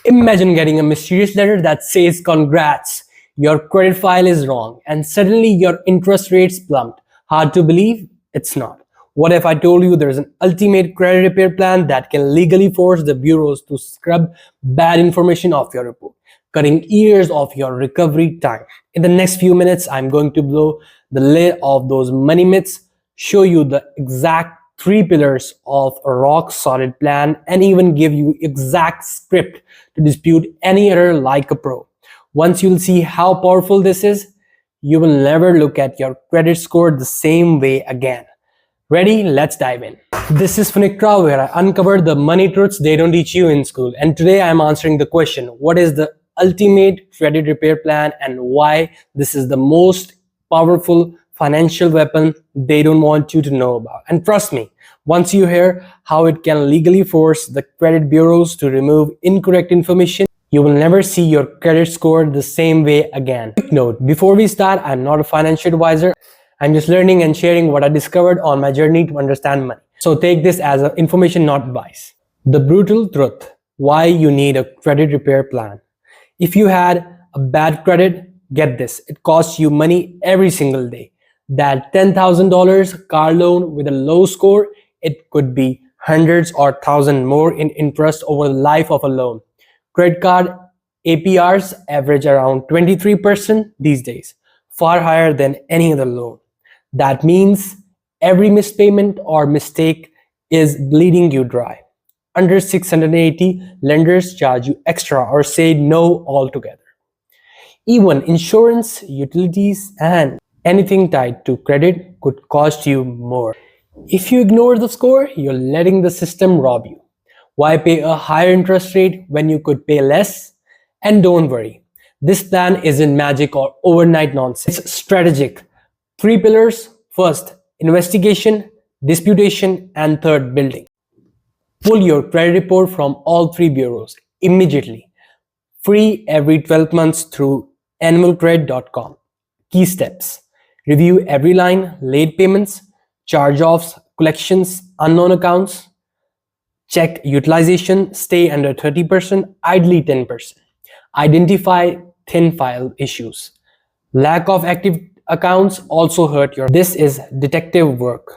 Imagine getting a mysterious letter that says, "Congrats, your credit file is wrong," and suddenly your interest rates plummet. Hard to believe? It's not. What if I told you there's an ultimate credit repair plan that can legally force the bureaus to scrub bad information off your report, cutting years of your recovery time? In the next few minutes, I'm going to blow the lid of those money myths, show you the exact three pillars of a rock solid plan, and even give you exact script to dispute any error like a pro. Once you'll see how powerful this is, you will never look at your credit score the same way again. Ready? Let's dive in. This is Funikra, where I uncover the money truths they don't teach you in school. And today I'm answering the question, what is the ultimate credit repair plan and why this is the most powerful financial weapon they don't want you to know about? And trust me, once you hear how it can legally force the credit bureaus to remove incorrect information, you will never see your credit score the same way again. Quick note, before we start, I'm not a financial advisor. I'm just learning and sharing what I discovered on my journey to understand money. So take this as information, not advice. The brutal truth, why you need a credit repair plan. If you had a bad credit, get this, it costs you money every single day. That $10,000 car loan with a low score, it could be hundreds or thousands more in interest over the life of a loan. Credit card APRs average around 23% these days, far higher than any other loan. That means every missed payment or mistake is bleeding you dry. Under 680, lenders charge you extra or say no altogether. Even insurance, utilities, and anything tied to credit could cost you more. If you ignore the score, you're letting the system rob you. Why pay a higher interest rate when you could pay less? And don't worry, this plan isn't magic or overnight nonsense. It's strategic. Three pillars. First, investigation, disputation, and third, building. Pull your credit report from all three bureaus immediately. Free every 12 months through annualcredit.com. Key steps. Review every line, late payments, charge-offs, collections, unknown accounts. Check utilization, stay under 30%, ideally 10%. Identify thin file issues. Lack of active accounts also hurt your. This is detective work.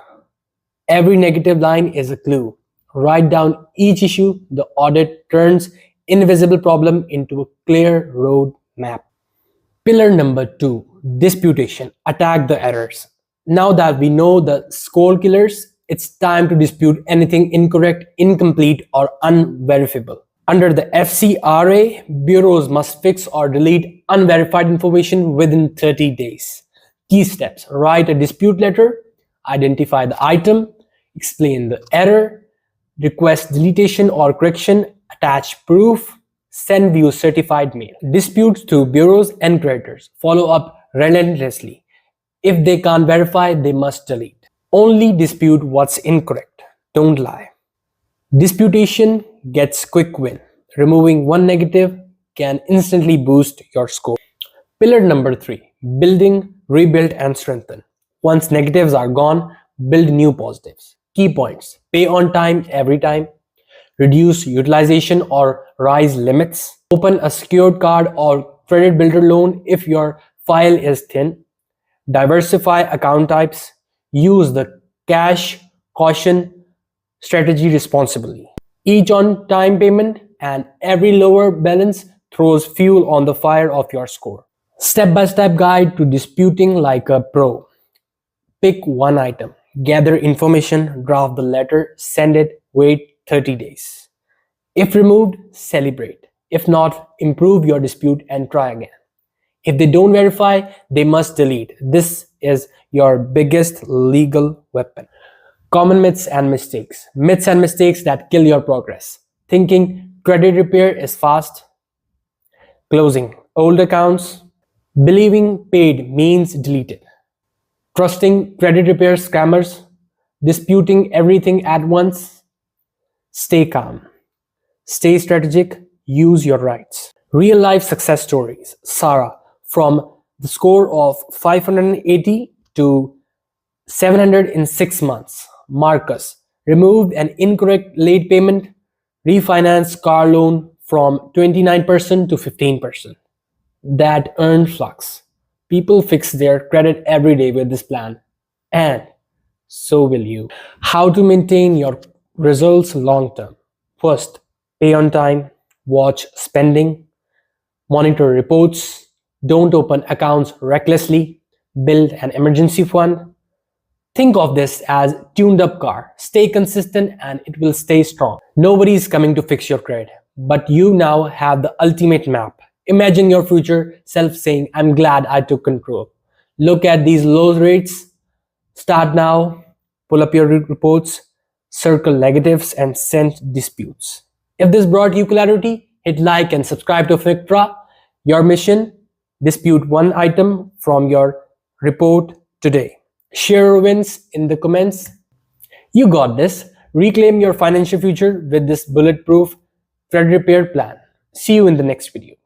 Every negative line is a clue. Write down each issue. The audit turns invisible problem into a clear road map. Pillar number 2, disputation. Attack the errors. Now that we know the score killers, it's time to dispute anything incorrect, incomplete, or unverifiable. Under the FCRA, bureaus must fix or delete unverified information within 30 days. Key steps. Write a dispute letter, identify the item, explain the error, request deletion or correction, attach proof, send view certified mail. Disputes to bureaus and creditors. Follow up relentlessly. If they can't verify, they must delete. Only dispute what's incorrect. Don't lie. Disputation gets quick win. Removing one negative can instantly boost your score. Pillar number 3, building, rebuild, and strengthen. Once negatives are gone, build new positives. Key points: pay on time every time, reduce utilization or raise limits, open a secured card or credit builder loan if your file is thin, diversify account types, use the cash caution strategy responsibly. Each on time payment and every lower balance throws fuel on the fire of your score. Step-by-step guide to disputing like a pro. Pick one item, gather information, draft the letter, send it, wait 30 days. If removed, celebrate. If not, improve your dispute and try again. If they don't verify, they must delete. This is your biggest legal weapon. Common myths and mistakes. Myths and mistakes that kill your progress. Thinking credit repair is fast. Closing old accounts. Believing paid means deleted. Trusting credit repair scammers. Disputing everything at once. Stay calm. Stay strategic. Use your rights. Real life success stories. Sarah, from the score of 580 to 700 in 6 months. Marcus, removed an incorrect late payment, refinanced car loan from 29% to 15%. That earned flux. People fix their credit every day with this plan. And so will you. How to maintain your results long term. First, pay on time, watch spending, monitor reports, don't open accounts recklessly, build an emergency fund. Think of this as tuned up car. Stay consistent and it will stay strong. Nobody is coming to fix your credit, but you now have the ultimate map. Imagine your future self saying, I'm glad I took control. Look at these low rates. Start now, pull up your reports, circle negatives, and send disputes. If this brought you clarity, hit like and subscribe to Fictra. Your mission: dispute one item from your report today. Share your wins in the comments. You got this. Reclaim your financial future with this bulletproof credit repair plan. See you in the next video.